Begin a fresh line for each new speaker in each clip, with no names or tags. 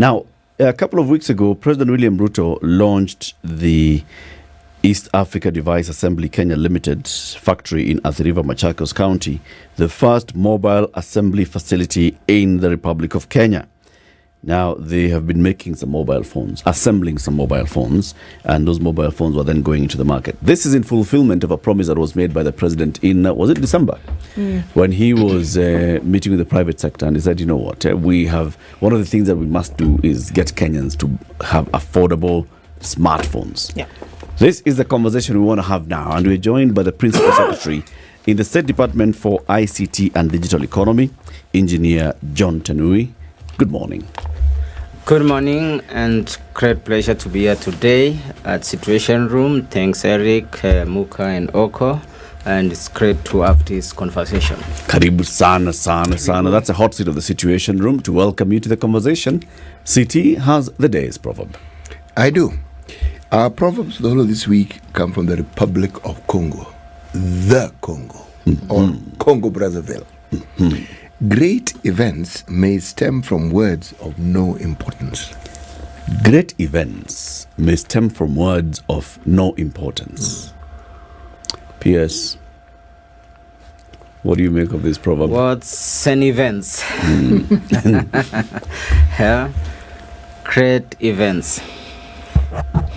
Now, a couple of weeks ago, President William Ruto launched the East Africa Device Assembly Kenya Limited factory in Athi River, Machakos County, the first mobile assembly facility in the Republic of Kenya. Now, they have been making some mobile phones, assembling some mobile phones, and those mobile phones were then going into the market. This is in fulfillment of a promise that was made by the president in, was it December? When he was meeting with the private sector, and he said, you know what, we have, one of the things that we must do is get Kenyans to have affordable smartphones.
Yeah.
This is the conversation we want to have now, and we're joined by the Principal Secretary in the State Department for ICT and Digital Economy, Engineer John Tanui. Good morning.
Good morning, and great pleasure to be here today at Situation Room. Thanks, Eric, Muga, and Okoh, and it's great to have this conversation.
Karibu sana. That's a hot seat of the Situation Room to welcome you to the conversation. CT has the day's proverb.
I do. Our proverbs the whole of this week come from the Republic of Congo, the Congo, or Congo Brazzaville. Great events may stem from words of no importance.
Great events may stem from words of no importance. P.S. What do you make of this proverb?
Words and events. Yeah. Great events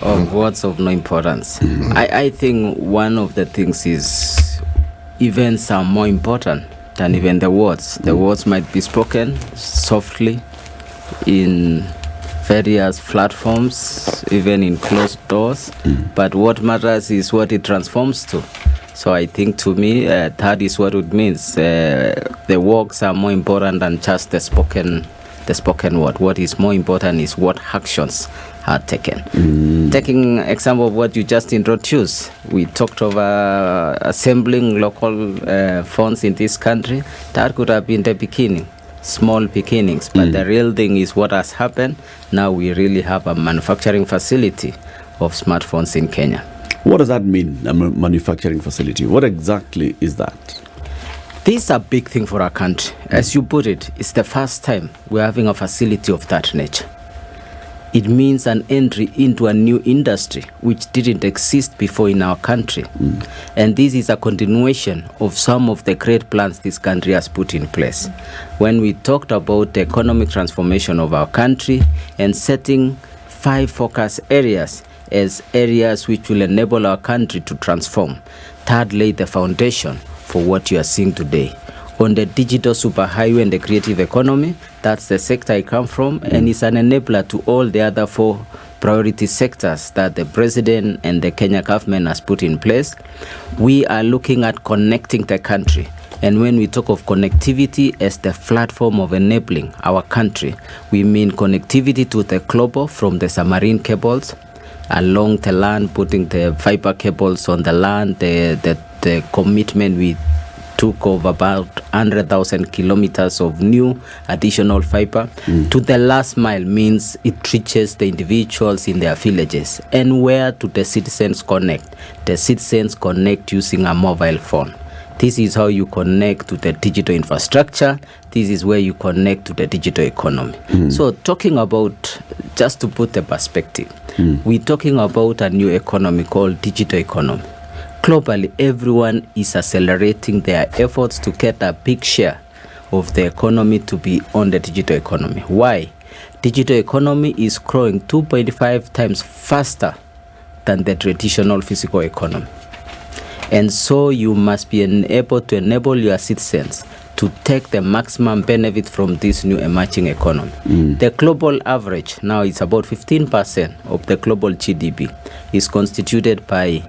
of words of no importance. I think one of the things is events are more important than even the words. The words might be spoken softly in various platforms, even in closed doors, but what matters is what it transforms to. So I think, to me, that is what it means. The words are more important than just the spoken word. What is more important is what actions are taken. Taking example of what you just introduced, we talked of assembling local phones in this country. That could have been the beginning, small beginnings, but the real thing is what has happened. Now we really have a manufacturing facility of smartphones in Kenya.
What does that mean, a manufacturing facility? What exactly is that?
This is a big thing for our country. As you put it, it's the first time we're having a facility of that nature. It means an entry into a new industry which didn't exist before in our country. And this is a continuation of some of the great plans this country has put in place. When we talked about the economic transformation of our country and setting 5 focus areas as areas which will enable our country to transform, that laid the foundation for what you are seeing today. On the digital superhighway and the creative economy, that's the sector I come from, and it's an enabler to all the other 4 priority sectors that the president and the Kenya government has put in place. We are looking at connecting the country. And when we talk of connectivity as the platform of enabling our country, we mean connectivity to the global, from the submarine cables along the land, putting the fiber cables on the land, the commitment we took of about 100,000 kilometers of new additional fiber to the last mile, means it reaches the individuals in their villages. And where do the citizens connect? The citizens connect using a mobile phone. This is how you connect to the digital infrastructure. This is where you connect to the digital economy. So talking about, just to put the perspective, we're talking about a new economy called digital economy. Globally, everyone is accelerating their efforts to get a big share of the economy to be on the digital economy. Why? Digital economy is growing 2.5 times faster than the traditional physical economy. And so you must be able to enable your citizens to take the maximum benefit from this new emerging economy. The global average now is about 15% of the global GDP is constituted by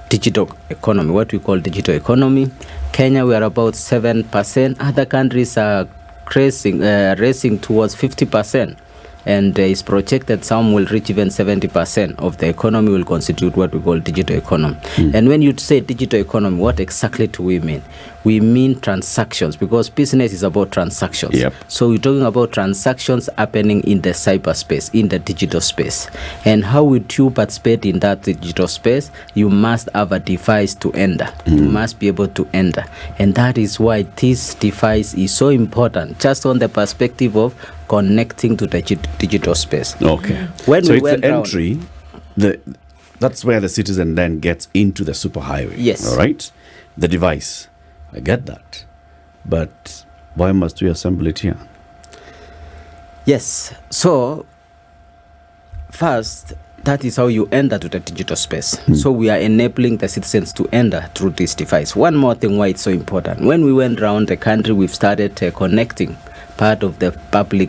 digital economy, what we call digital economy. Kenya, we are about 7%. Other countries are racing towards 50%. And it's projected some will reach even 70% of the economy will constitute what we call digital economy. And when you say digital economy, what exactly do we mean? We mean transactions, because business is about transactions. So we're talking about transactions happening in the cyberspace, in the digital space. And how would you participate in that digital space? You must have a device to enter. You must be able to enter. And that is why this device is so important, just on the perspective of connecting to the digital space.
Okay.
When
so
we
it's
went
the
round-
entry, that's where the citizen then gets into the superhighway.
Yes.
All right? The device. I get that. But why must we assemble it here?
Yes. So, first, that is how you enter to the digital space. So we are enabling the citizens to enter through this device. One more thing why it's so important. When we went around the country, we've started connecting part of the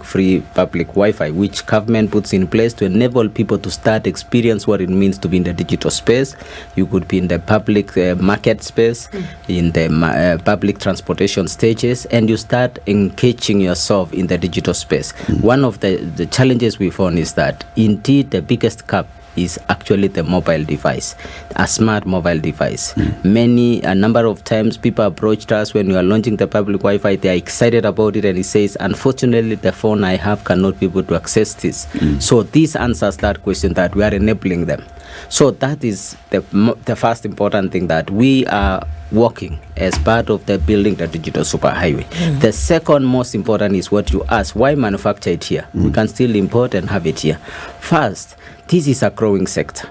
free public Wi-Fi, which government puts in place to enable people to start experience what it means to be in the digital space. You could be in the public market space, in the public transportation stages, and you start engaging yourself in the digital space. One of the challenges we found is that indeed the biggest gap is actually the mobile device, a smart mobile device. A number of times people approached us when we are launching the public Wi-Fi, they are excited about it, and it says, unfortunately, the phone I have cannot be able to access this. So this answers that question, that we are enabling them. So that is the first important thing, that we are working as part of the building the digital superhighway. The second most important is what you asked, why manufacture it here? We can still import and have it here. First, this is a growing sector,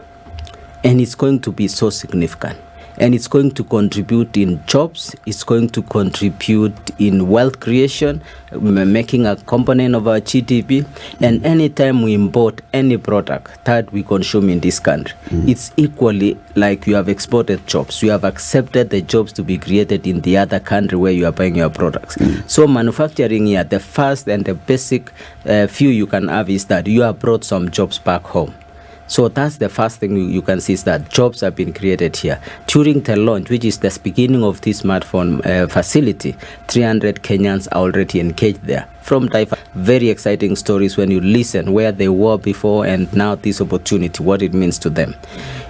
and it's going to be so significant, and it's going to contribute in jobs, it's going to contribute in wealth creation, making a component of our GDP. And anytime we import any product that we consume in this country, it's equally like you have exported jobs. You have accepted the jobs to be created in the other country where you are buying your products. So manufacturing here, the first and the basic view you can have is that you have brought some jobs back home. So that's the first thing you can see, is that jobs have been created here. During the launch, which is the beginning of this smartphone facility, 300 Kenyans are already engaged there. From diverse, very exciting stories when you listen where they were before and now this opportunity, what it means to them.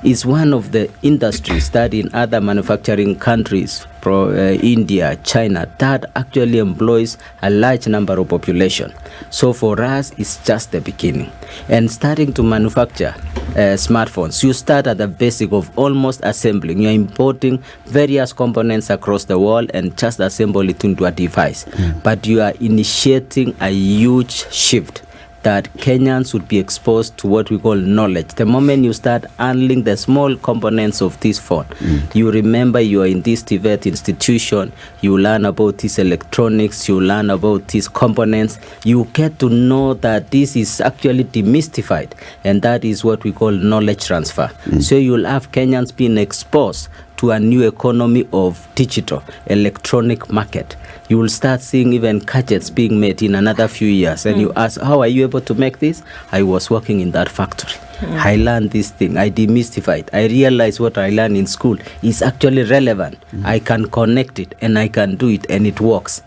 It's one of the industries that in other manufacturing countries, India, China, that actually employs a large number of population. So for us, it's just the beginning. And starting to manufacture smartphones, you start at the basic of almost assembling. You're importing various components across the world and just assemble it into a device. But you are initiating a huge shift, that Kenyans would be exposed to what we call knowledge. The moment you start handling the small components of this phone, you remember you are in this TVET institution, you learn about this electronics, you learn about these components, you get to know that this is actually demystified, and that is what we call knowledge transfer. So you'll have Kenyans being exposed to a new economy of digital electronic market. You will start seeing even gadgets being made in another few years, and you ask, how are you able to make this? I was working in that factory. I learned this thing, I demystified, I realized what I learned in school is actually relevant. I can connect it and I can do it, and it works.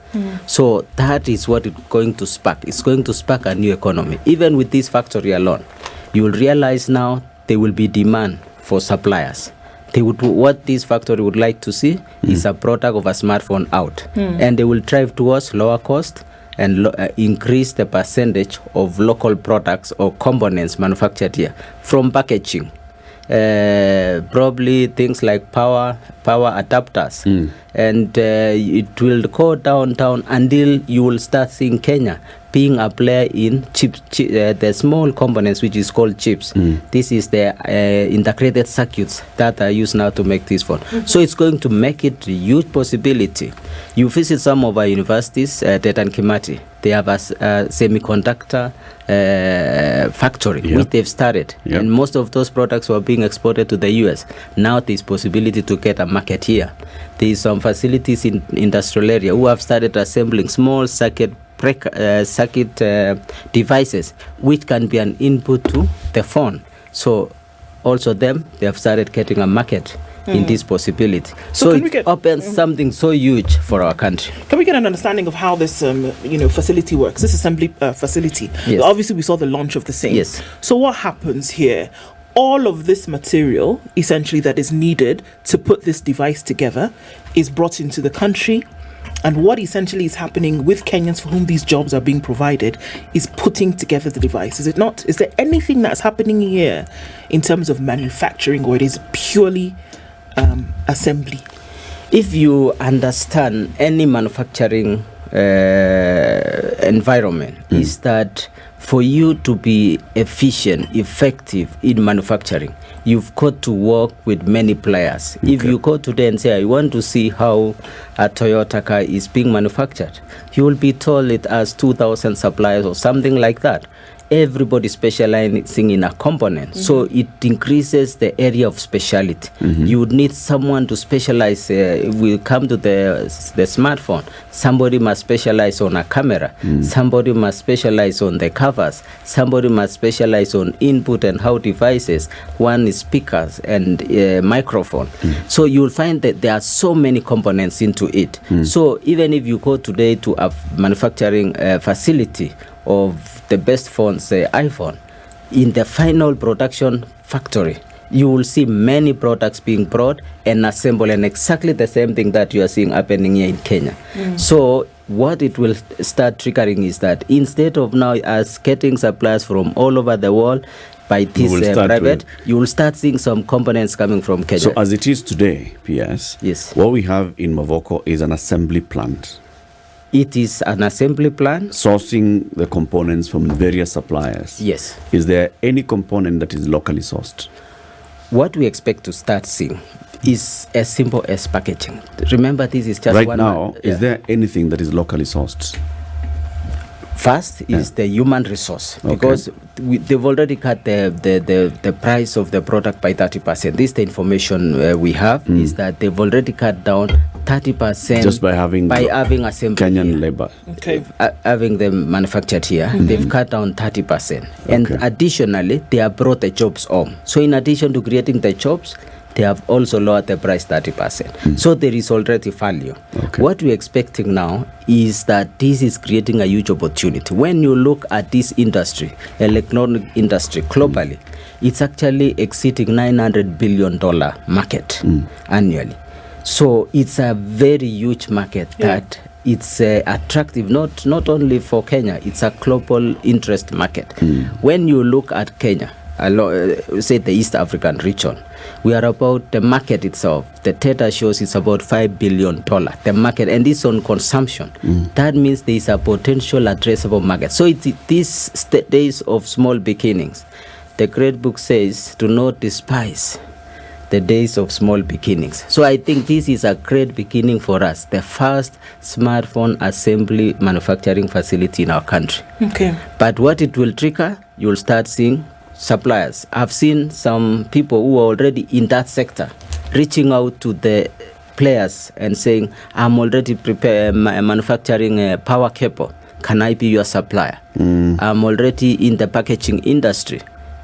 So that is what it's going to spark. It's going to spark a new economy. Even with this factory alone, you will realize now there will be demand for suppliers. What this factory would like to see is a product of a smartphone out, and they will drive towards lower cost and increase the percentage of local products or components manufactured here, from packaging, probably things like power adapters, and it will go down until you will start seeing Kenya being a player in the small components, which is called chips. This is the integrated circuits that are used now to make this phone. So it's going to make it a huge possibility. You visit some of our universities, Dedan Kimathi, they have a semiconductor factory, which they've started. And most of those products were being exported to the US. Now there's possibility to get a market here. There's some facilities in industrial area who have started assembling small circuit devices, which can be an input to the phone. So also they have started getting a market in this possibility. So it opens something so huge for our country.
Can we get an understanding of how this facility works, this assembly facility?
Yes.
Obviously we saw the launch of the same.
Yes.
So what happens here? All of this material essentially that is needed to put this device together is brought into the country. And what essentially is happening with Kenyans for whom these jobs are being provided is putting together the device. Is it not? Is there anything that's happening here in terms of manufacturing, or it is purely assembly?
If you understand any manufacturing environment is that for you to be efficient, effective in manufacturing, you've got to work with many players. If you go today and say, I want to see how a Toyota car is being manufactured, you will be told it has 2,000 suppliers or something like that. Everybody specializing in a component, so it increases the area of speciality. You would need someone to specialize. If we come to the smartphone, somebody must specialize on a camera, somebody must specialize on the covers, somebody must specialize on input and how devices, one is speakers and microphone. So you'll find that there are so many components into it. So even if you go today to a manufacturing facility of the best phones, say iPhone, in the final production factory, you will see many products being brought and assembled, and exactly the same thing that you are seeing happening here in Kenya. So what it will start triggering is that instead of now us getting supplies from all over the world by this private, you will start seeing some components coming from Kenya.
So as it is today, PS,
yes,
what we have in Mavoko is an assembly plant.
It is an assembly plant.
Sourcing the components from various suppliers.
Yes.
Is there any component that is locally sourced?
What we expect to start seeing is as simple as packaging. Remember, this is just
right
one
now. Is there anything that is locally sourced?
First is the human resource, because they've already cut the price of the product by 30%. This is the information we have, is that they've already cut down 30%
just by having
assembly
Kenyan
here.
labor.
Having them manufactured here, they've cut down 30%. And additionally, they have brought the jobs home. So in addition to creating the jobs, they have also lowered the price 30%. So there is already value. What we're expecting now is that this is creating a huge opportunity. When you look at this industry, electronic industry globally, it's actually exceeding $900 billion market annually. So it's a very huge market that it's attractive, not only for Kenya, it's a global interest market. When you look at Kenya, say the East African region, we are about the market itself. The data shows it's about $5 billion, the market, and it's on consumption. That means there is a potential addressable market. So it's these days of small beginnings. The great book says, do not despise the days of small beginnings. So I think this is a great beginning for us, the first smartphone assembly manufacturing facility in our country. But what it will trigger, you'll start seeing suppliers. I've seen some people who are already in that sector reaching out to the players and saying, I'm already manufacturing a power cable. Can I be your supplier? I'm already in the packaging industry.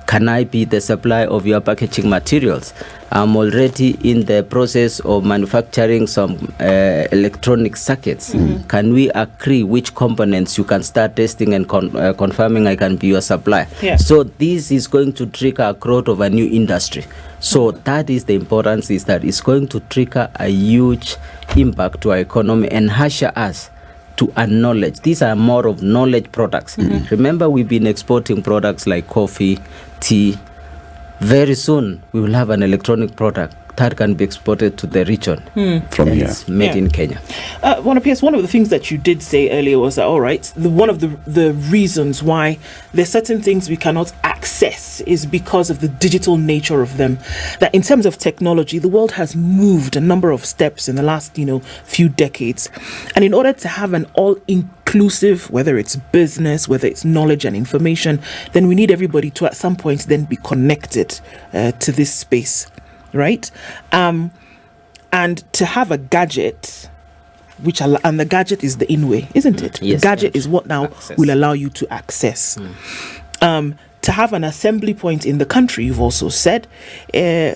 Can I be the supplier of your packaging materials? I'm already in the process of manufacturing some electronic circuits. Can we agree which components you can start testing and confirming I can be your supplier? So this is going to trigger a growth of a new industry. So that is the importance, is that it's going to trigger a huge impact to our economy and usher us to a knowledge. These are more of knowledge products. Remember, we've been exporting products like coffee, tea. Very soon, we will have an electronic product that can be exported to the region
from here.
It's made in Kenya.
One of the things that you did say earlier was that, all right, one of the reasons why there's certain things we cannot access is because of the digital nature of them. That in terms of technology, the world has moved a number of steps in the last, few decades. And in order to have an all-inclusive, whether it's business, whether it's knowledge and information, then we need everybody to at some point then be connected to this space. Right? And to have a gadget, and the gadget is the in-way, isn't it?
Yes,
the gadget is what now will allow you to access. To have an assembly point in the country, you've also said,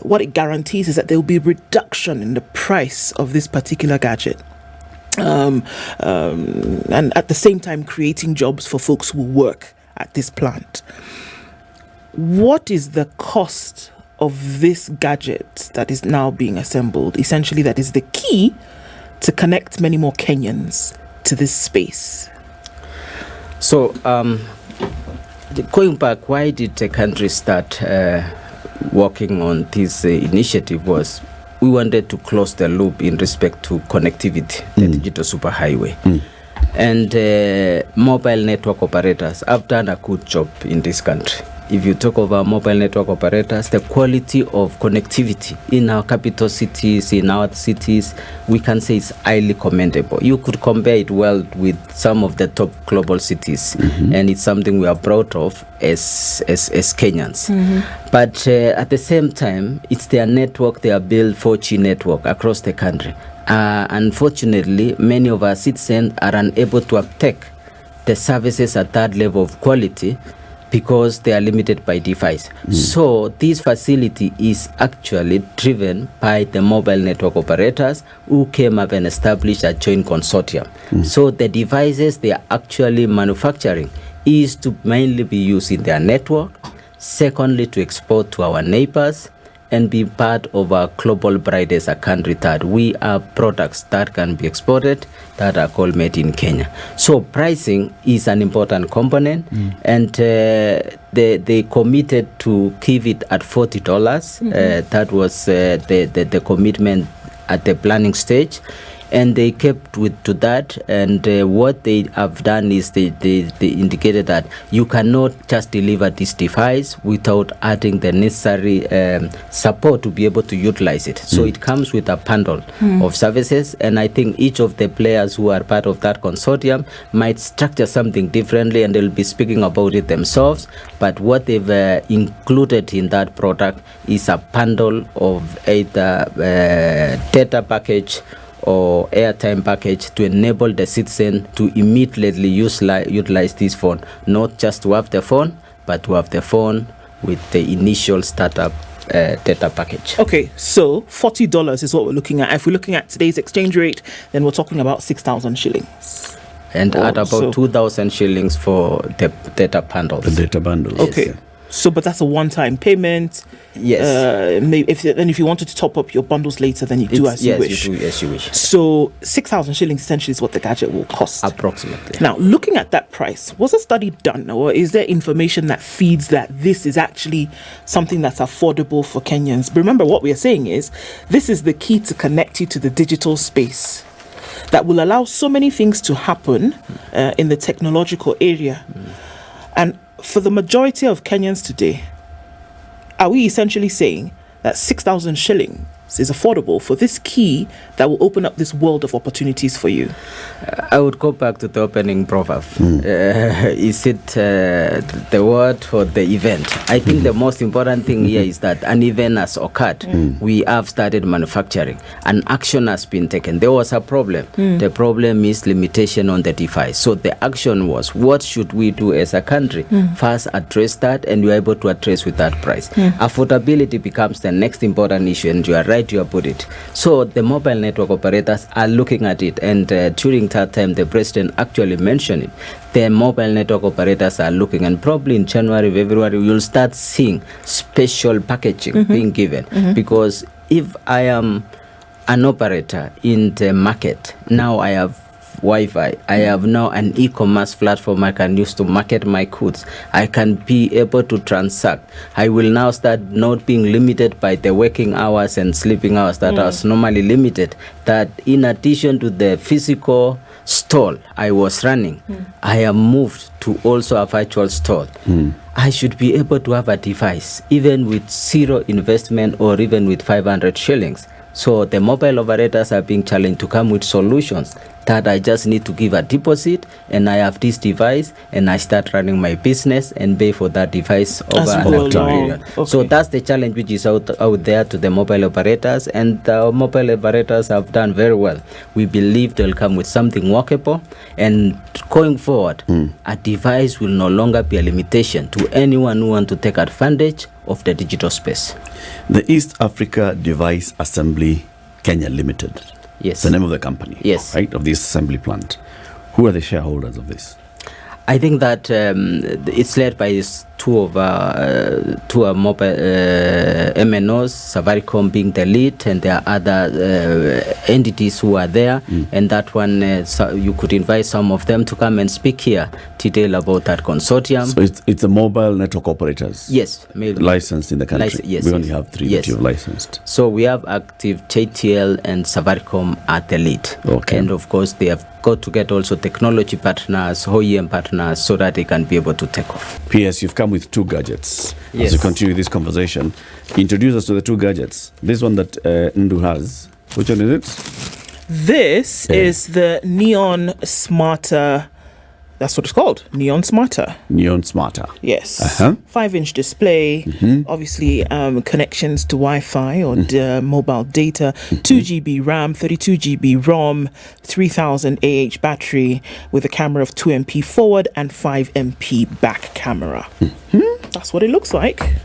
what it guarantees is that there will be a reduction in the price of this particular gadget. And at the same time creating jobs for folks who work at this plant. What is the cost of this gadget that is now being assembled? Essentially, that is the key to connect many more Kenyans to this space.
So, going back, why did the country start working on this initiative was we wanted to close the loop in respect to connectivity, the digital superhighway. And mobile network operators have done a good job in this country. If you talk about mobile network operators, the quality of connectivity in our capital cities, in our cities, we can say is highly commendable. You could compare it well with some of the top global cities, and it's something we are proud of as Kenyans. But at the same time, it's their network, they are built 4G network across the country. Unfortunately, many of our citizens are unable to uptake the services at that level of quality because they are limited by device. So this facility is actually driven by the mobile network operators who came up and established a joint consortium. So the devices they are actually manufacturing is to mainly be used in their network, secondly to export to our neighbors, and be part of our global bride as a country that we are products that can be exported that are called made in Kenya. So pricing is an important component, and they committed to keep it at $40. That was the commitment at the planning stage. And they kept to that, and what they have done is they indicated that you cannot just deliver this device without adding the necessary support to be able to utilize it. So it comes with a bundle of services, and I think each of the players who are part of that consortium might structure something differently, and they'll be speaking about it themselves. But what they've included in that product is a bundle of either data package or airtime package to enable the citizen to immediately utilize this phone, not just to have the phone, but to have the phone with the initial startup data package.
Okay, so $40 is what we're looking at. If we're looking at today's exchange rate, then we're talking about 6,000 shillings.
And at about 2,000 shillings for the data bundles.
The data bundles.
Okay.
Yes.
So, but that's a one-time payment.
Yes.
If you wanted to top up your bundles later, then you do as you wish.
Yes, you wish.
So 6,000 shillings essentially is what the gadget will cost.
Approximately.
Now, looking at that price, was a study done, or is there information that feeds that this is actually something that's affordable for Kenyans? But remember, what we are saying is this is the key to connect you to the digital space that will allow so many things to happen in the technological area. And for the majority of Kenyans today, are we essentially saying that 6,000 shillings is affordable for this key that will open up this world of opportunities for you?
I would go back to the opening proverb. Is it the word or the event? I think the most important thing here is that an event has occurred. We have started manufacturing. An action has been taken. There was a problem. The problem is limitation on the device. So the action was, what should we do as a country? First, address that, and you are able to address with that price. Affordability becomes the next important issue, and you are right, you have put it. So the mobile network operators are looking at it, and during that time the president actually mentioned it. The mobile network operators are looking, and probably in January, February, you'll start seeing special packaging being given. Because if I am an operator in the market, now I have Wi-Fi, I have now an e-commerce platform I can use to market my goods. I can be able to transact. I will now start not being limited by the working hours and sleeping hours that are normally limited. That in addition to the physical stall I was running, I have moved to also a virtual stall. I should be able to have a device even with zero investment or even with 500 shillings. So the mobile operators are being challenged to come with solutions that I just need to give a deposit, and I have this device, and I start running my business and pay for that device over an period.
Okay.
So that's the challenge which is out there to the mobile operators, and the mobile operators have done very well. We believe they'll come with something workable, and going forward, a device will no longer be a limitation to anyone who wants to take advantage of the digital space.
The East Africa Device Assembly Kenya Limited.
Yes.
The name of the company.
Yes.
Right, of this assembly plant. Who are the shareholders of this?
I think that it's led by two mobile MNOs, Safaricom being the lead, and there are other entities who are there. And that one, so you could invite some of them to come and speak here, detail about that consortium.
So it's a mobile network operators.
Yes, maybe
Licensed in the country.
Yes,
we only have 3 that you've licensed.
So we have active JTL and Safaricom at the lead.
Okay.
And of course, they have got to get also technology partners, OEM partners, so that they can be able to take off.
PS, you've come with 2 gadgets.
Yes.
As we continue this conversation, introduce us to the 2 gadgets. This one that Ndu has, which one is it?
This is the Neon Smarter. That's what it's called. Neon Smarter.
Neon Smarter.
Yes. 5-inch display. Obviously, connections to Wi-Fi or mobile data. 2 GB RAM, 32 GB ROM, 3000 AH battery with a camera of 2 MP forward and 5 MP back camera. That's what it looks like.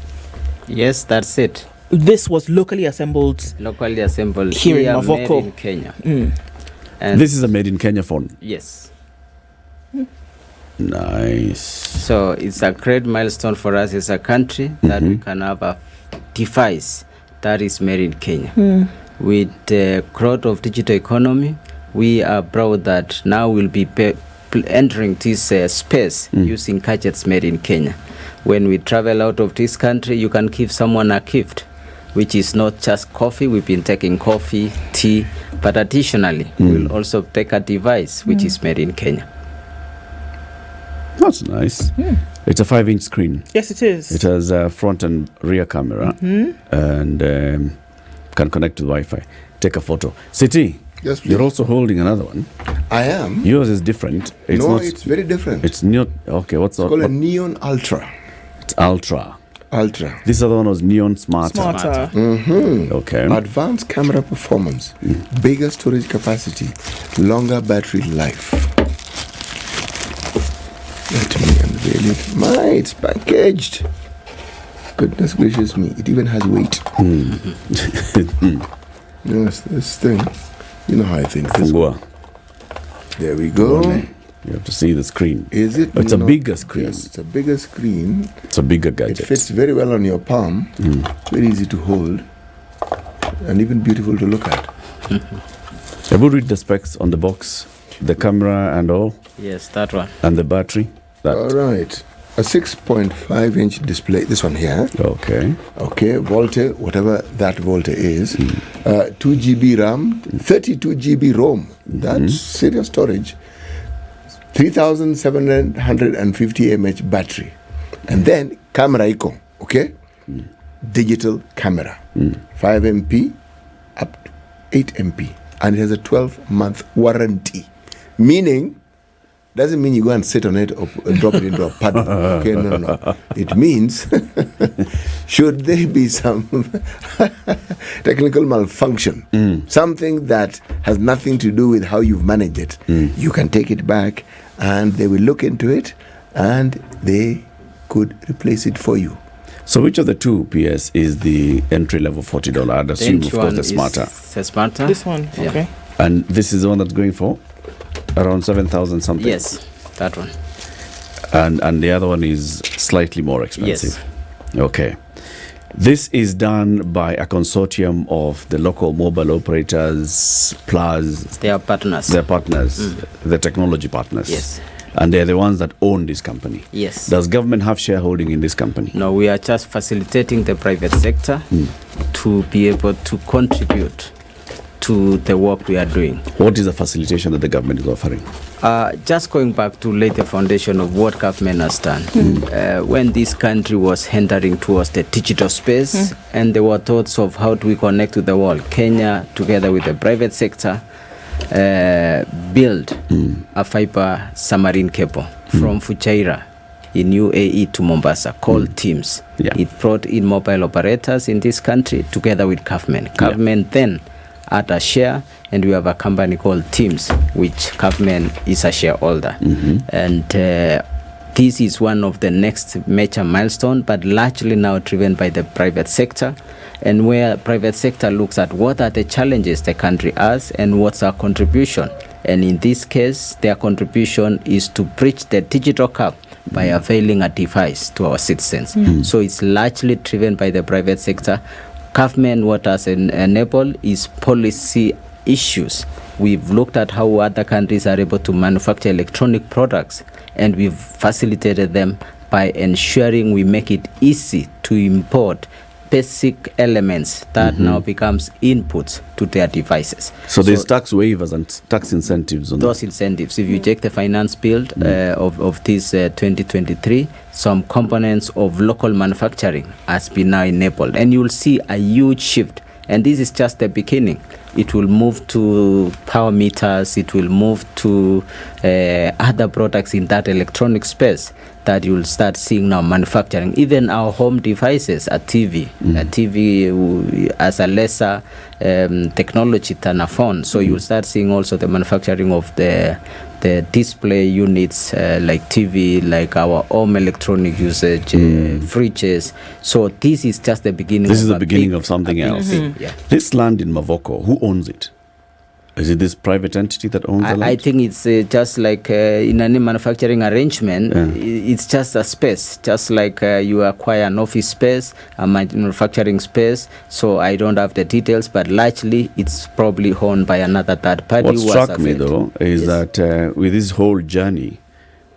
Yes, that's it.
This was locally assembled.
Locally assembled
Here in
made
Okoh.
in Kenya. And
This is a made in Kenya phone.
yes.
Nice.
So it's a great milestone for us as a country that we can have a device that is made in Kenya. With the growth of digital economy, we are proud that now we'll be entering this space using gadgets made in Kenya. When we travel out of this country, you can give someone a gift, which is not just coffee. We've been taking coffee, tea, but additionally, we'll also take a device which is made in Kenya.
That's nice. It's a 5-inch screen.
Yes, it is.
It has a front and rear camera and can connect to Wi-Fi. Take a photo. City,
Yes, please.
you're also holding another one.
I am.
Yours is different. It's
No,
not,
it's very different.
It's not. Okay, what's
It's called a
what?
Neon Ultra.
It's Ultra.
Ultra.
This other one was Neon Smarter.
Smarter.
Okay.
Advanced camera performance, bigger storage capacity, longer battery life. Let me unveil it. It's packaged. Goodness gracious me, it even has weight. Yes, this thing. You know how I think this.
Fungua.
There we go.
You have to see the screen.
Is it?
It's a
not-
bigger screen.
Yes, it's a bigger screen.
It's a bigger
It
gadget.
fits very well on your palm. Very easy to hold. And even beautiful to look at.
Have you read the specs on the box? The camera and all?
Yes, that one.
And the battery? That.
All right. A 6.5-inch display. This one here.
Okay.
Okay, Volte, whatever that Volte is. 2 GB RAM, 32 GB ROM. That's serious storage. 3,750 mAh battery. And then camera icon, okay? Digital camera. 5 MP up to 8 MP. And it has a 12-month warranty. Meaning, doesn't mean you go and sit on it or drop it into a puddle. Okay, no. It means, should there be some technical malfunction, something that has nothing to do with how you've managed it, you can take it back and they will look into it and they could replace it for you.
So which of the two, PS, is the entry-level $40? I'd assume, of course, the Smarter.
The Smarter.
This one.
Yeah.
Okay.
And this is the one that's going for around 7,000 something?
Yes, that one.
And the other one is slightly more expensive? Okay. This is done by a consortium of the local mobile operators plus
They are partners.
their partners, the technology partners.
Yes.
And they're the ones that own this company.
Yes.
Does government have shareholding in this company?
No, we are just facilitating the private sector to be able to contribute to the work we are doing.
What is the facilitation that the government is offering?
Just going back to lay the foundation of what government has done. When this country was entering towards the digital space and there were thoughts of how do we connect to the world, Kenya, together with the private sector, build a fiber submarine cable from Fujairah in UAE to Mombasa called Teams.
Yeah.
It brought in mobile operators in this country together with government. Government then had a share, and we have a company called Teams, which government is a shareholder. And this is one of the next major milestone, but largely now driven by the private sector, and where private sector looks at what are the challenges the country has and what's our contribution And in this case, their contribution is to bridge the digital gap by availing a device to our citizens. So it's largely driven by the private sector. Government, what has enabled is policy issues. We've looked at how other countries are able to manufacture electronic products, and we've facilitated them by ensuring we make it easy to import basic elements that now becomes inputs to their devices.
So there's tax waivers and tax incentives on
those incentives. If you check the finance bill of this 2023, some components of local manufacturing has been now enabled, and you'll see a huge shift. And this is just the beginning. It will move to power meters. It will move to other products in that electronic space that you'll start seeing now manufacturing. Even our home devices, a TV as a lesser technology than a phone. So you'll start seeing also the manufacturing of the display units like TV, like our home electronic usage, fridges. So this is just the beginning.
This is the beginning of something else.
Yeah.
This land in Mavoko, who owns it? Is it this private entity that owns the land?
I think it's just like in any manufacturing arrangement, it's just a space, just like you acquire an office space, a manufacturing space. So I don't have the details, but largely it's probably owned by another third party.
What struck me though is that with this whole journey,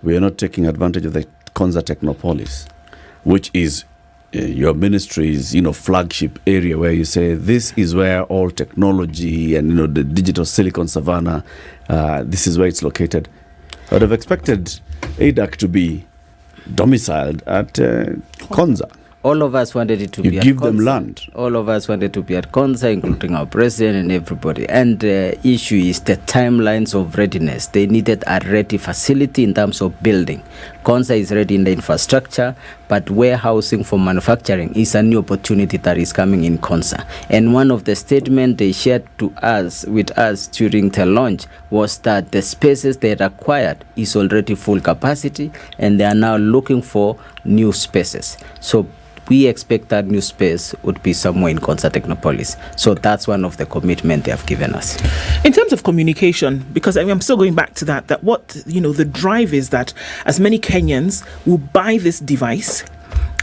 we are not taking advantage of the Konza Technopolis, which is your ministry's flagship area, where you say this is where all technology and the digital silicon savannah, this is where it's located. I would have expected ADAC to be domiciled at Konza.
All of us wanted it to be at Konza. You give them land. All of us wanted to be at Konza, including our president and everybody. And the issue is the timelines of readiness. They needed a ready facility in terms of building. Konza is ready in the infrastructure, but warehousing for manufacturing is a new opportunity that is coming in Konza. And one of the statements they shared with us during the launch was that the spaces they acquired is already full capacity, and they are now looking for new spaces. So we expect that new space would be somewhere in Konza Technopolis. So that's one of the commitment they have given us.
In terms of communication, because I'm still going back to that what, the drive is that as many Kenyans will buy this device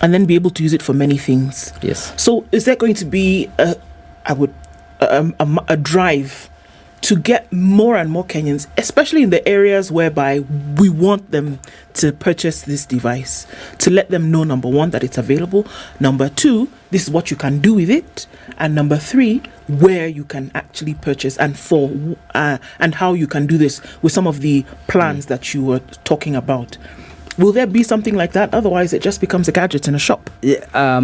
and then be able to use it for many things.
Yes.
So is there going to be a drive to get more and more Kenyans, especially in the areas whereby we want them to purchase this device, to let them know, number one, that it's available, number two, this is what you can do with it, and number three, where you can actually purchase and and how you can do this with some of the plans that you were talking about. Will there be something like that? Otherwise, it just becomes a gadget in a shop.
Yeah,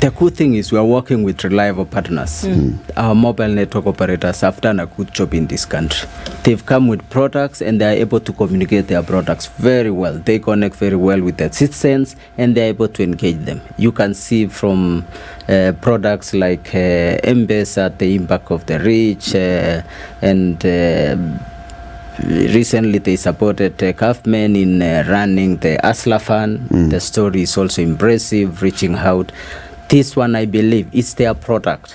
the good thing is we are working with reliable partners. Our mobile network operators have done a good job in this country. They've come with products and they are able to communicate their products very well. They connect very well with their citizens and they are able to engage them. You can see from products like Ombaso, the impact of the reach, and recently they supported the government in running the Asla Fund. The story is also impressive, reaching out. This one, I believe, is their product.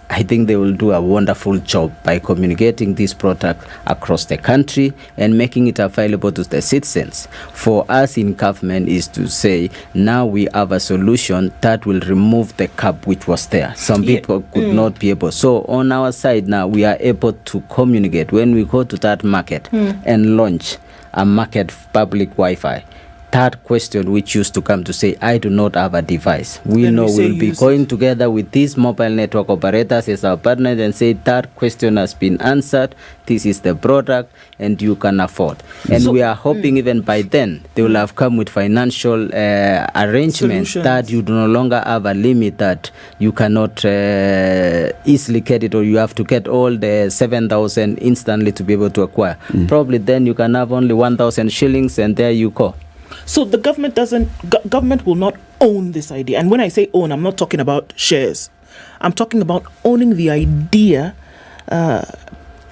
I think they will do a wonderful job by communicating this product across the country and making it available to the citizens. For us in government is to say, now we have a solution that will remove the cap which was there. Some people could not be able. So on our side now, we are able to communicate when we go to that market and launch a market public Wi-Fi. That question which used to come to say, I do not have a device. We know we'll be going together with these mobile network operators as our partners and say that question has been answered. This is the product and you can afford. And we are hoping even by then they will have come with financial arrangements solutions, that you do no longer have a limit that you cannot easily get it, or you have to get all the 7,000 instantly to be able to acquire. Probably then you can have only 1,000 shillings and there you go.
So the government will not own this idea. And when I say own, I'm not talking about shares. I'm talking about owning the idea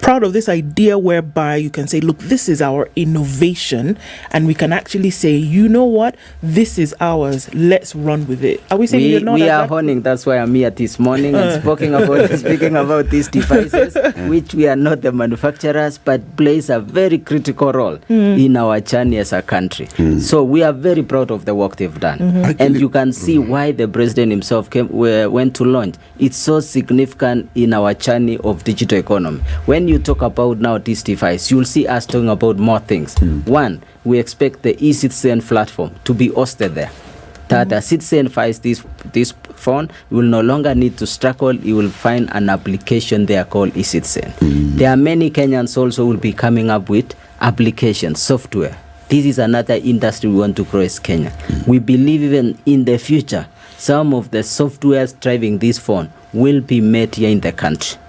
proud of this idea whereby you can say, look, this is our innovation, and we can actually say, you know what, this is ours, let's run with it. Are we saying you're not?
We are honing. That's why I'm here this morning and speaking about these devices, which we are not the manufacturers, but plays a very critical role in our journey as a country. So we are very proud of the work they've done, and you can see why the president himself went to launch. It's so significant in our journey of digital economy. When you talk about now this device, you'll see us talking about more things. One, we expect the eCitizen platform to be hosted there. That a citizen finds this phone, you will no longer need to struggle. You will find an application there called eCitizen. There are many Kenyans also will be coming up with applications, software. This is another industry we want to grow as Kenya. We believe even in the future, some of the softwares driving this phone will be made here in the country.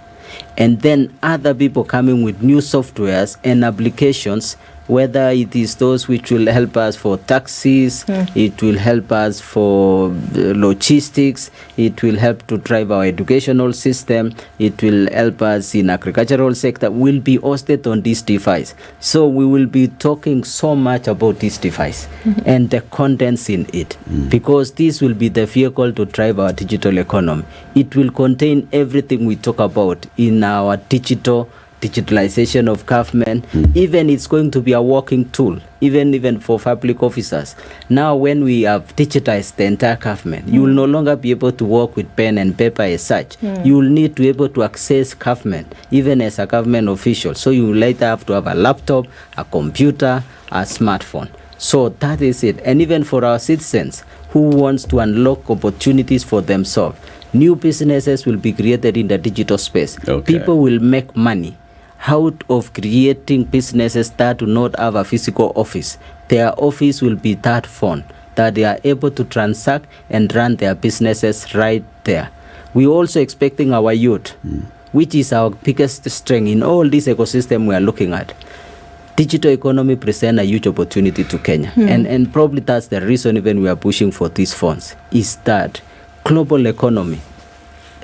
And then other people coming with new softwares and applications, whether it is those which will help us for taxis, it will help us for logistics, it will help to drive our educational system, it will help us in agricultural sector, will be hosted on this device. So we will be talking so much about this device and the contents in it, because this will be the vehicle to drive our digital economy. It will contain everything we talk about in our digitalization of government. Even it's going to be a working tool, even for public officers. Now, when we have digitized the entire government, you will no longer be able to work with pen and paper as such. You will need to be able to access government, even as a government official. So you will later have to have a laptop, a computer, a smartphone. So that is it. And even for our citizens who wants to unlock opportunities for themselves, new businesses will be created in the digital space. People will make money out of creating businesses that do not have a physical office. Their office will be that phone, that they are able to transact and run their businesses right there. We're also expecting our youth, which is our biggest strength in all this ecosystem we are looking at. Digital economy presents a huge opportunity to Kenya. And probably that's the reason even we are pushing for these funds, is that global economy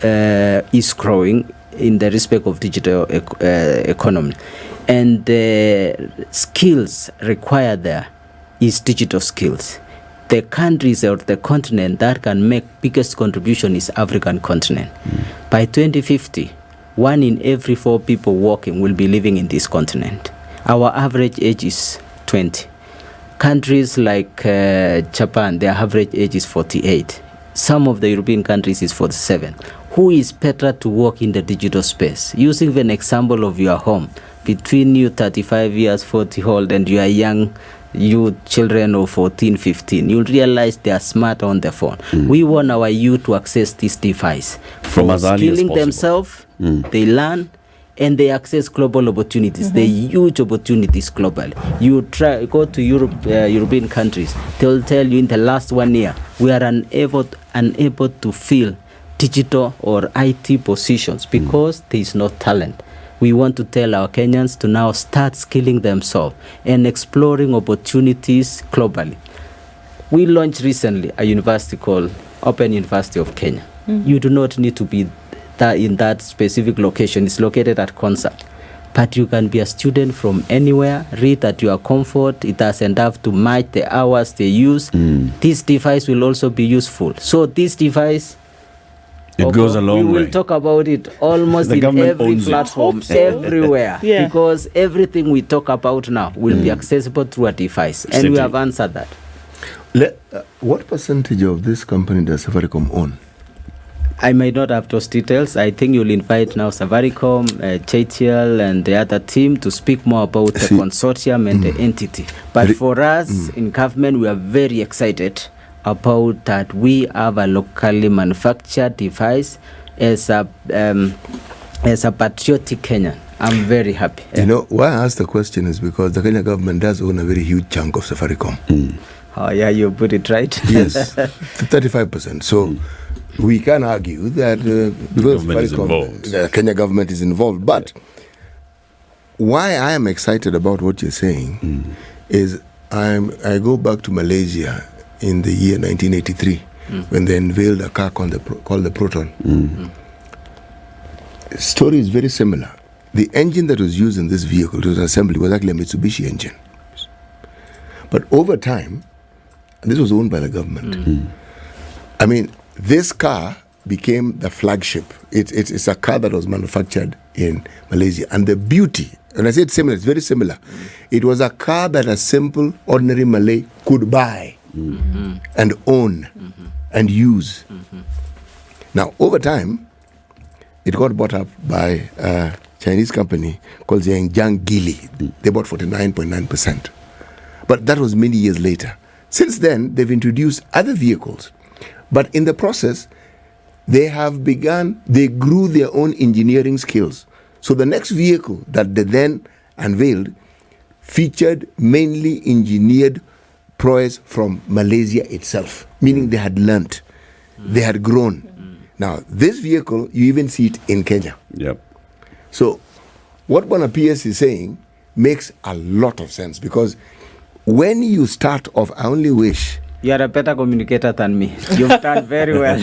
is growing in the respect of digital economy, and the skills required there is digital skills. The countries or the continent that can make biggest contribution is African continent. By 2050, 1 in every 4 people working will be living in this continent. Our average age is 20. Countries like Japan, their average age is 48. Some of the European countries is 47. Who is better to work in the digital space? Using an example of your home, between you 35 years, 40 old, and you are young, you children of 14, 15, you'll realize they are smart on the phone. We want our youth to access this device.
From as early as
skilling
possible.
themselves, they learn, and they access global opportunities. They huge opportunities globally. You go to European countries, they'll tell you in the last 1 year, we are unable to fill digital or IT positions because there is no talent. We want to tell our Kenyans to now start skilling themselves and exploring opportunities globally. We launched recently a university called Open University of Kenya. You do not need to be in that specific location. It's located at Concert. But you can be a student from anywhere, read at your comfort. It doesn't have to match the hours they use. This device will also be useful. So this device,
it goes a long way.
We will talk about it almost in every platform, everywhere. Because everything we talk about now will be accessible through a device. And we have answered that.
What percentage of this company does Safaricom own?
I may not have those details. I think you'll invite now Safaricom, JTL, and the other team to speak more about the consortium and the entity. But for us in government, we are very excited about that. We have a locally manufactured device as a patriotic Kenyan. I'm very happy.
You know, why I asked the question is because the Kenya government does own a very huge chunk of Safaricom.
Oh, yeah, you put it right.
Yes, 35%. So we can argue that because the Kenya government is involved. But why I am excited about what you're saying is I go back to Malaysia in the year 1983 when they unveiled a car called the Proton. The story is very similar. the engine that was used in this vehicle to assembly was actually a Mitsubishi engine. But over time, and this was owned by the government. I mean, this car became the flagship. It's a car that was manufactured in Malaysia. And the beauty, and I said similar, it's very similar. It was a car that a simple, ordinary Malay could buy and own and use. Now, over time, it got bought up by a Chinese company called Zhejiang Geely. They bought 49.9%. But that was many years later. Since then, they've introduced other vehicles. But in the process, they grew their own engineering skills. So the next vehicle that they then unveiled featured mainly engineered prowess from Malaysia itself, meaning they had learnt, they had grown. Now, this vehicle, you even see it in Kenya.
Yep.
So what Bwana PS is saying makes a lot of sense, because when you start off, I only wish...
You are a better communicator than me. You've done very well.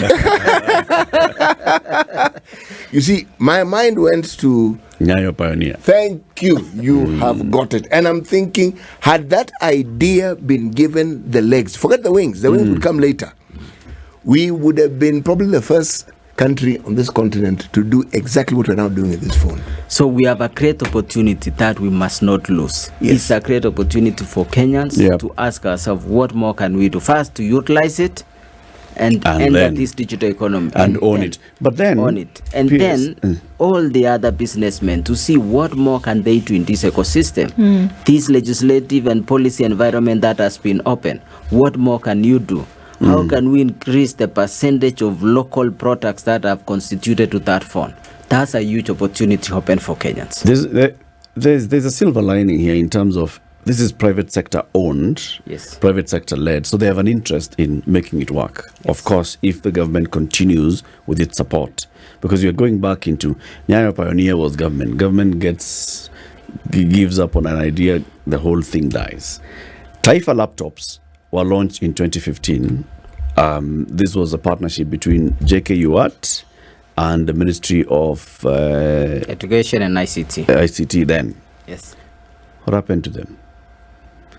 You see, my mind went to...
Nyayo Pioneer.
Thank you. You have got it. And I'm thinking, had that idea been given the legs, forget the wings would come later, we would have been probably the first country on this continent to do exactly what we're now doing with this phone.
So we have a great opportunity that we must not lose.
Yes.
It's a great opportunity for Kenyans to ask ourselves, what more can we do? First, to utilize it and enter this digital economy.
And own it. But then...
Own it. And then all the other businessmen to see what more can they do in this ecosystem. This legislative and policy environment that has been open, what more can you do? How can we increase the percentage of local products that have constituted to that fund? That's a huge opportunity open for Kenyans.
There's a silver lining here in terms of this is private sector owned, private sector led, so they have an interest in making it work. Yes. Of course, if the government continues with its support, because you're going back into Nyayo Pioneer was government. Government gives up on an idea, the whole thing dies. Taifa laptops were launched in 2015. This was a partnership between JKUAT and the Ministry of
Education and ICT.
ICT then.
Yes.
What happened to them?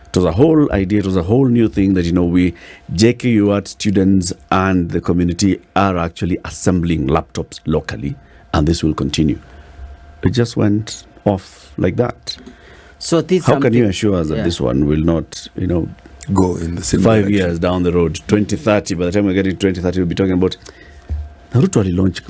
It was a whole idea, it was a whole new thing that, we JKUAT students and the community are actually assembling laptops locally, and this will continue. It just went off like that.
So this
how can you assure us that this one will not,
go in the same
5 years down the road, 2030, by the time we get to 2030, we'll be talking about Naruto alilaunch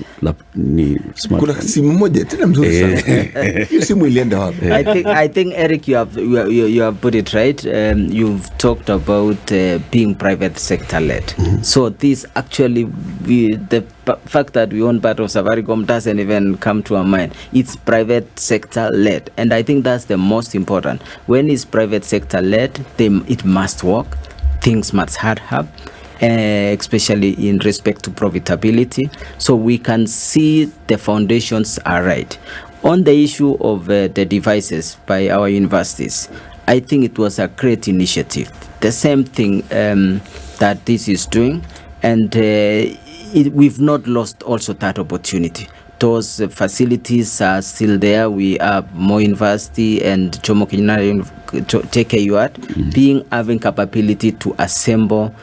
kuna simu moja tena mzuri sana. Hiyo simu ilienda wapi?
I think Eric, you have put it right. You've talked about being private sector led. So this actually, the fact that we own part of Safaricom doesn't even come to our mind. It's private sector led, and I think that's the most important. When it's private sector led, it must work. Things must add up. Especially in respect to profitability, so we can see the foundations are right. On the issue of the devices by our universities, I think it was a great initiative. The same thing that this is doing, and we've not lost also that opportunity. Those facilities are still there. We have more university and Jomo Kenyatta JKUAT having capability to assemble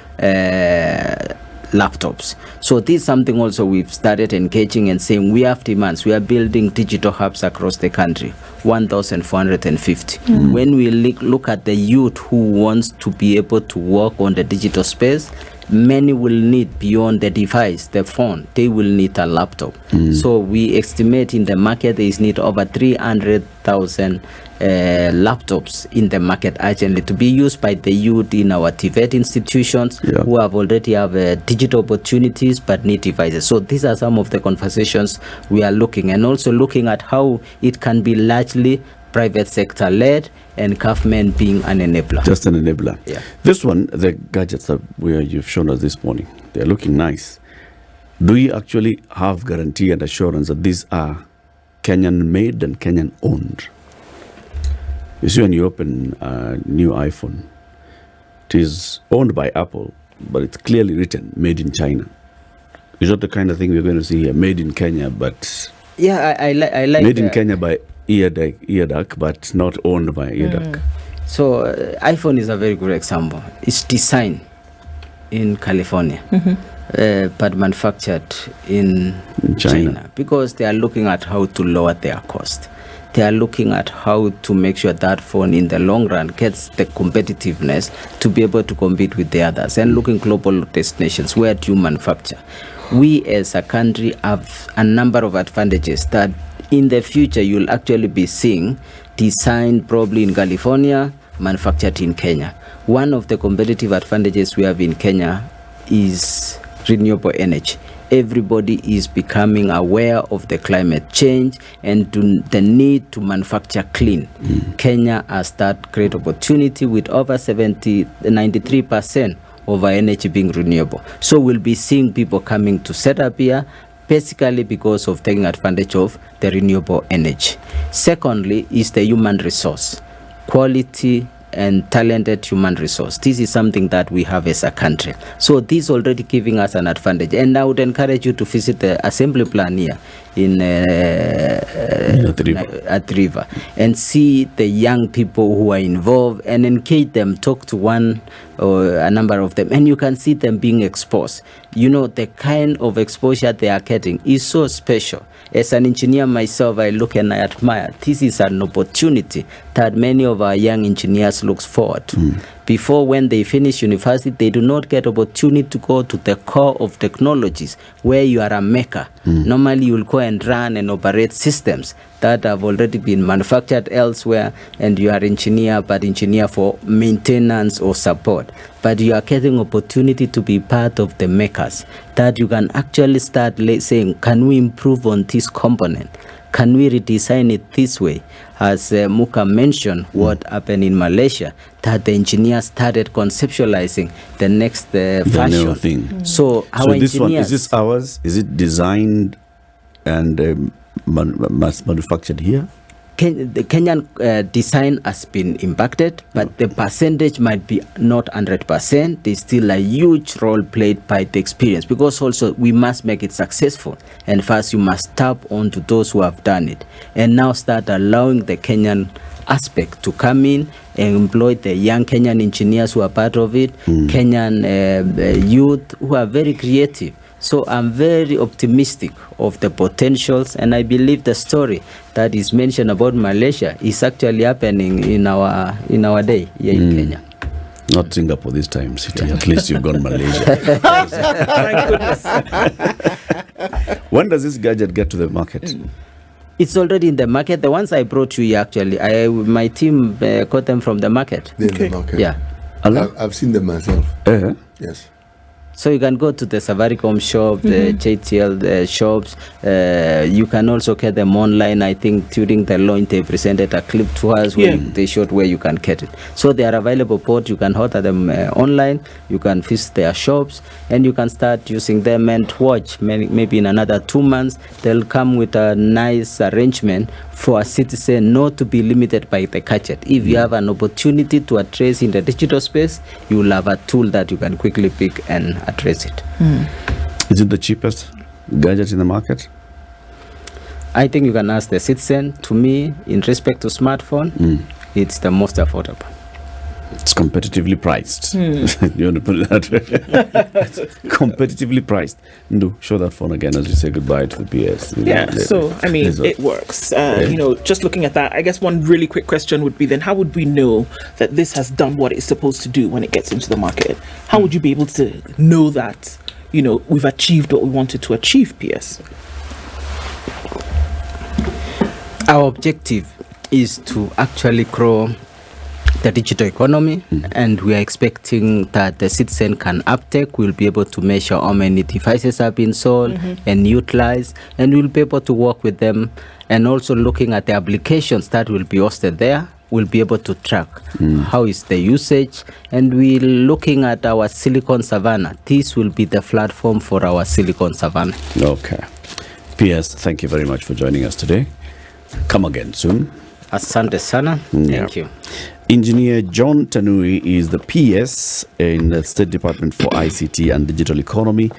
laptops. So this is something also we've started engaging and saying we have demands. We are building digital hubs across the country, 1,450. When we look at the youth who wants to be able to work on the digital space, many will need beyond the device, the phone, they will need a laptop. So we estimate in the market there is need over 300,000 laptops in the market urgently to be used by the youth in our TVET institutions who already have digital opportunities but need devices. So these are some of the conversations we are looking, and also looking at how it can be largely private sector led and government being an enabler.
Just an enabler.
Yeah.
This one, the gadgets that you've shown us this morning, they're looking nice. Do you actually have guarantee and assurance that these are Kenyan made and Kenyan owned? You see, when you open a new iPhone, it is owned by Apple, but it's clearly written made in China. Is that the kind of thing we're going to see here? Made in Kenya, but
I like
made in Kenya by Earduck, but not owned by Earduck.
So iPhone is a very good example. It's designed in California, but manufactured in China, because they are looking at how to lower their cost. They are looking at how to make sure that phone in the long run gets the competitiveness to be able to compete with the others, and looking global destinations. Where do you manufacture? We as a country have a number of advantages that in the future you'll actually be seeing designed probably in California, manufactured in Kenya. One of the competitive advantages we have in Kenya is renewable energy. Everybody is becoming aware of the climate change and the need to manufacture clean. Kenya has that great opportunity with over 93% of our energy being renewable. So we'll be seeing people coming to set up here, basically because of taking advantage of the renewable energy. Secondly is the human resource, quality and talented human resource. This is something that we have as a country. So this is already giving us an advantage. And I would encourage you to visit the assembly plant here in at River and see the young people who are involved and engage them, talk to one or a number of them, and you can see them being exposed. You know, the kind of exposure they are getting is so special. As an engineer myself, I look and I admire. This is an opportunity that many of our young engineers look forward to. Before, when they finish university, they do not get opportunity to go to the core of technologies where you are a maker. Normally, you will go and run and operate systems that have already been manufactured elsewhere, and you are engineer, but engineer for maintenance or support. But you are getting opportunity to be part of the makers, that you can actually start saying, can we improve on this component? Can we redesign it this way? As Muga mentioned, what happened in Malaysia, that the engineers started conceptualizing the next fashion
thing.
So our
this
engineers,
one, is this ours? Is it designed and manufactured here?
The Kenyan design has been impacted, but the percentage might be not 100%. There's still a huge role played by the experience, because also we must make it successful. And first, you must tap onto those who have done it, and now start allowing the Kenyan aspect to come in and employ the young Kenyan engineers who are part of it, Kenyan youth who are very creative. So I'm very optimistic of the potentials, and I believe the story that is mentioned about Malaysia is actually happening in our day here in Kenya.
Not Singapore this time, City. At least you've gone Malaysia.
Thank goodness.
When does this gadget get to the market?
It's already in the market. The ones I brought you here, actually, my team got them from the market.
They're in the market.
Yeah.
I've seen them myself. Yes.
So you can go to the Safaricom shop, the JTL shops. You can also get them online. I think during the launch they presented a clip to us where they showed where you can get it. So they are available both. You can order them online. You can visit their shops, and you can start using them and watch. Maybe in another 2 months they'll come with a nice arrangement for a citizen not to be limited by the gadget. If you have an opportunity to address in the digital space, you will have a tool that you can quickly pick and address it.
Is it the cheapest gadget in the market?
I think you can ask the citizen. To me, in respect to smartphone, it's the most affordable.
It's competitively priced. You want to put it that way? It's competitively priced. Ndu, show that phone again as you say goodbye to the PS.
So I mean, it works. You know, just looking at that, I guess one really quick question would be then, how would we know that this has done what it's supposed to do when it gets into the market? How would you be able to know that, you know, we've achieved what we wanted to achieve, PS?
Our objective is to actually grow the digital economy, and we are expecting that the citizen can uptake. We'll be able to measure how many devices have been sold and utilized, and we'll be able to work with them, and also looking at the applications that will be hosted there. We'll be able to track how is the usage, and we're looking at our Silicon Savannah. This will be the platform for our Silicon Savannah.
Okay. PS, thank you very much for joining us today. Come again soon.
Asante sana. Thank you.
Engineer John Tanui is the PS in the State Department for ICT and Digital Economy.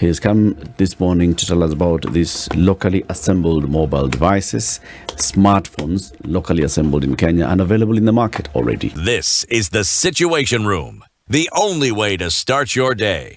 He has come this morning to tell us about these locally assembled mobile devices, smartphones locally assembled in Kenya and available in the market already.
This is the Situation Room, the only way to start your day.